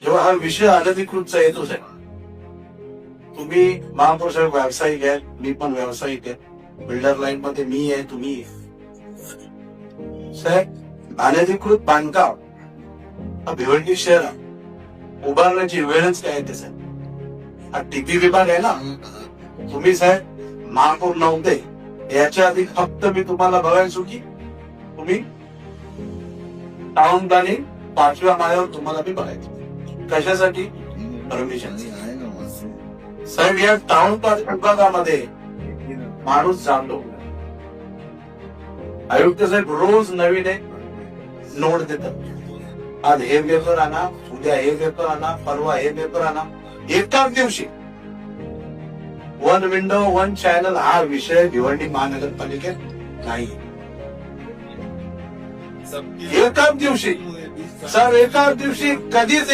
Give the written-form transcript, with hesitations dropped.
जेव्हा हा विषय अनधिकृतचा येतो साहेब, तुम्ही महापौर साहेब व्यावसायिक आहे, मी पण व्यावसायिक आहे, बिल्डर लाईन मध्ये मी आहे, तुम्ही साहेब. अनधिकृत बांधकाम हा भिवंडी शहर उभारण्याची वेळच काय आहे ते साहेब. हा टीपी विभाग आहे ना. तुम्ही साहेब महापौर नव्हते याच्या आधी फक्त मी तुम्हाला बघायचो की तुम्ही टाउन प्लॅनिंग 5व्या माळ्यावर तुम्हाला मी बघायचो. कशासाठी? परमिशन. साहेब या टाउन प्लॅनिंग विभागामध्ये माणूस जातो, आयुक्त साहेब रोज नवीन एक नोट देतात. आज हे पेपर आणा, उद्या हे पेपर आणा, परवा हे पेपर आणा. एकाच दिवशी वन विंडो वन चॅनल हा विषय भिवंडी महानगरपालिकेत नाही. एकाच दिवशी सर, एकाच दिवशी कधीच